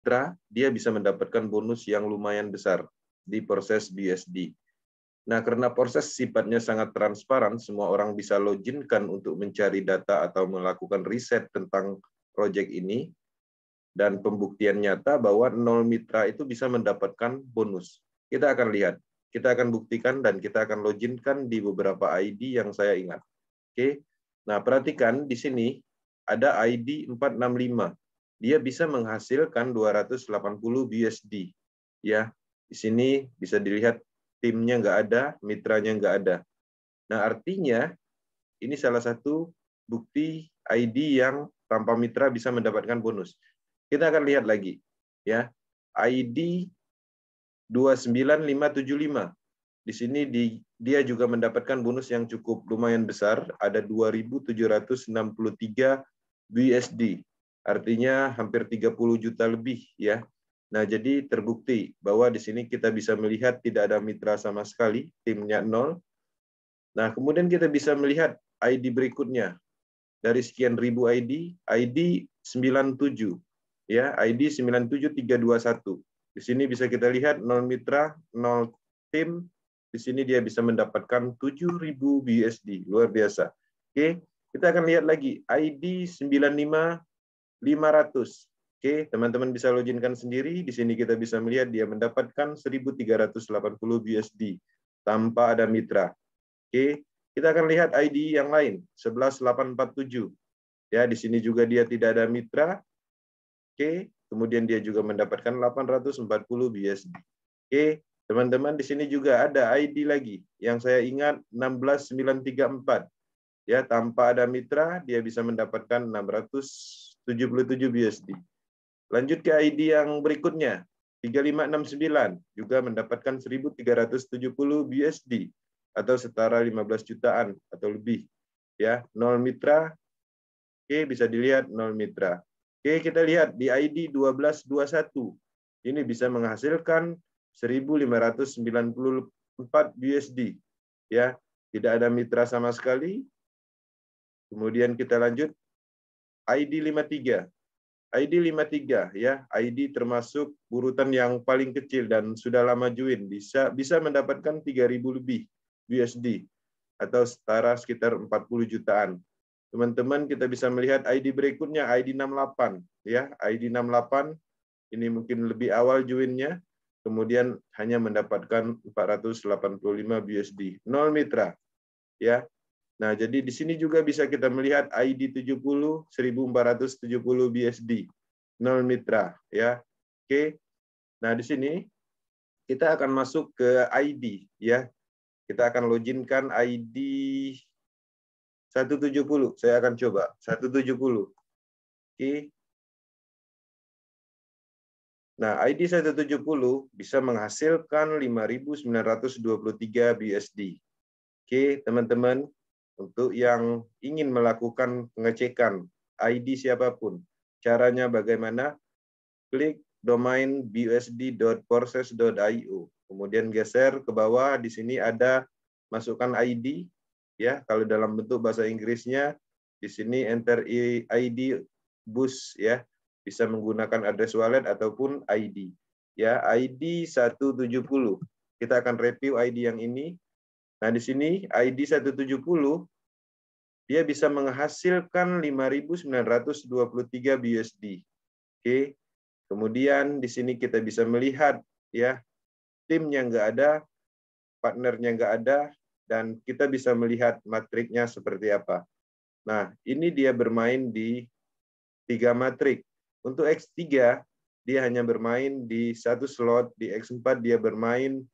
mitra, dia bisa mendapatkan bonus yang lumayan besar di proses BUSD. Nah, karena proses sifatnya sangat transparan, semua orang bisa loginkan untuk mencari data atau melakukan riset tentang proyek ini, dan pembuktian nyata bahwa 0 mitra itu bisa mendapatkan bonus. Kita akan lihat, kita akan buktikan, dan kita akan loginkan di beberapa ID yang saya ingat. Oke. Nah, perhatikan di sini ada ID 465. Dia bisa menghasilkan 280 BUSD. Ya, di sini bisa dilihat timnya nggak ada, mitranya nggak ada. Nah, artinya ini salah satu bukti ID yang tanpa mitra bisa mendapatkan bonus. Kita akan lihat lagi, ya. ID 29575. Di sini dia juga mendapatkan bonus yang cukup lumayan besar, ada 2.763 BUSD. Artinya hampir 30 juta lebih, ya. Nah, jadi terbukti bahwa di sini kita bisa melihat tidak ada mitra sama sekali, timnya 0. Nah, kemudian kita bisa melihat ID berikutnya. Dari sekian ribu ID 97. Ya, ID 97321. Di sini bisa kita lihat 0 mitra, 0 tim. Di sini dia bisa mendapatkan 7.000 BUSD. Luar biasa. Oke, kita akan lihat lagi ID 95500. Oke, teman-teman bisa loginkan sendiri. Di sini kita bisa melihat dia mendapatkan 1.380 BUSD tanpa ada mitra. Oke, kita akan lihat ID yang lain, 11847. Ya, di sini juga dia tidak ada mitra. Oke, kemudian dia juga mendapatkan 840 BUSD. Oke, teman-teman di sini juga ada ID lagi yang saya ingat 16934. Ya, tanpa ada mitra dia bisa mendapatkan 677 BUSD. Lanjut ke ID yang berikutnya, 3569, juga mendapatkan 1.370 BUSD atau setara 15 jutaan atau lebih. Ya, 0 mitra. Oke, bisa dilihat 0 mitra. Oke, kita lihat di ID 1221. Ini bisa menghasilkan 1.594 BUSD. Ya, tidak ada mitra sama sekali. Kemudian kita lanjut ID 53. ID 53 ya, ID termasuk urutan yang paling kecil dan sudah lama join, bisa mendapatkan 3.000 lebih USD atau setara sekitar 40 jutaan. Teman-teman kita bisa melihat ID berikutnya ID 68 ya, ID 68 ini mungkin lebih awal joinnya, kemudian hanya mendapatkan 485 USD, 0 mitra ya. Nah, jadi di sini juga bisa kita melihat ID 70 1470 BUSD. 0 mitra ya. Oke. Nah, di sini kita akan masuk ke ID ya. Kita akan loginkan ID 170. Saya akan coba 170. Oke. Nah, ID 170 bisa menghasilkan 5.923 BUSD. Oke, teman-teman, untuk yang ingin melakukan pengecekan ID siapapun, caranya bagaimana? Klik domain busd.porses.io. Kemudian geser ke bawah, di sini ada masukkan ID. Ya, kalau dalam bentuk bahasa Inggrisnya, di sini enter ID bus ya. Bisa menggunakan address wallet ataupun ID. Ya, ID 170. Kita akan review ID yang ini. Nah, di sini ID 170 dia bisa menghasilkan 5.923 BUSD. Oke. Kemudian di sini kita bisa melihat ya, timnya nggak ada, partnernya nggak ada, dan kita bisa melihat matriknya seperti apa. Nah, ini dia bermain di 3 matrik. Untuk X3 dia hanya bermain di 1 slot, di X4 dia bermain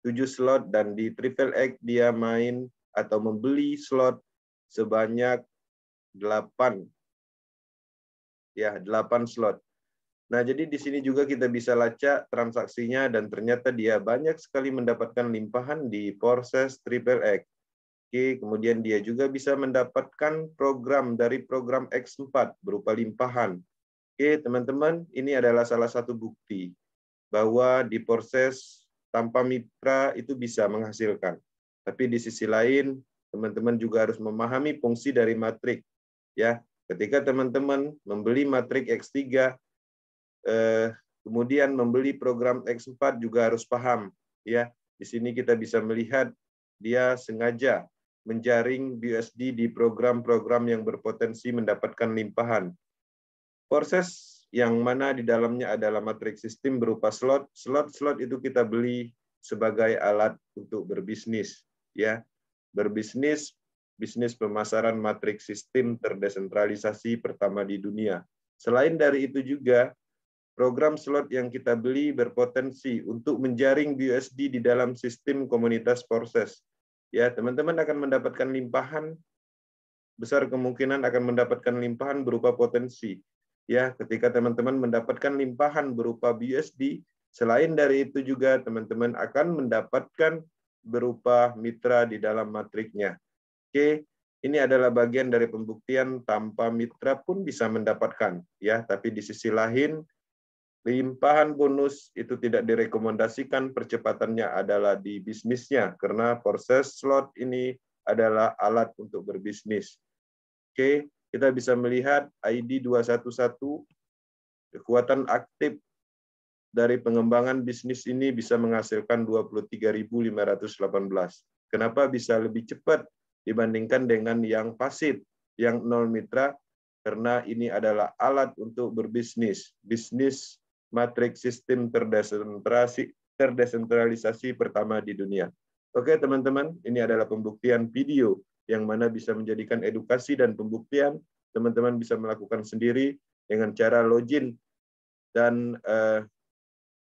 7 slot, dan di Triple X dia main atau membeli slot sebanyak 8. Ya, 8 slot. Nah, jadi di sini juga kita bisa lacak transaksinya dan ternyata dia banyak sekali mendapatkan limpahan di Porses Triple X. Oke, kemudian dia juga bisa mendapatkan program dari program X4 berupa limpahan. Oke, teman-teman, ini adalah salah satu bukti bahwa di Porses tanpa mitra itu bisa menghasilkan. Tapi di sisi lain, teman-teman juga harus memahami fungsi dari matrik. Ya, ketika teman-teman membeli matrik X3, kemudian membeli program X4 juga harus paham, ya. Di sini kita bisa melihat dia sengaja menjaring BUSD di program-program yang berpotensi mendapatkan limpahan. Proses yang mana di dalamnya adalah matriks sistem berupa slot. Slot itu kita beli sebagai alat untuk berbisnis, ya. Berbisnis, bisnis pemasaran matriks sistem terdesentralisasi pertama di dunia. Selain dari itu juga, program slot yang kita beli berpotensi untuk menjaring BUSD di dalam sistem komunitas proses. Ya, teman-teman akan mendapatkan limpahan, besar kemungkinan akan mendapatkan limpahan berupa potensi. Ya, ketika teman-teman mendapatkan limpahan berupa BUSD, selain dari itu juga teman-teman akan mendapatkan berupa mitra di dalam matriknya. Oke, ini adalah bagian dari pembuktian tanpa mitra pun bisa mendapatkan, ya. Tapi di sisi lain, limpahan bonus itu tidak direkomendasikan, percepatannya adalah di bisnisnya, karena proses slot ini adalah alat untuk berbisnis. Oke, kita bisa melihat ID 211, kekuatan aktif dari pengembangan bisnis ini bisa menghasilkan 23.518. Kenapa bisa lebih cepat dibandingkan dengan yang pasif, yang nol mitra? Karena ini adalah alat untuk berbisnis, bisnis matriks sistem terdesentralisasi pertama di dunia. Oke teman-teman, ini adalah pembuktian video yang mana bisa menjadikan edukasi dan pembuktian. Teman-teman bisa melakukan sendiri dengan cara login dan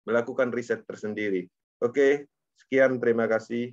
melakukan riset tersendiri. Oke, sekian, terima kasih.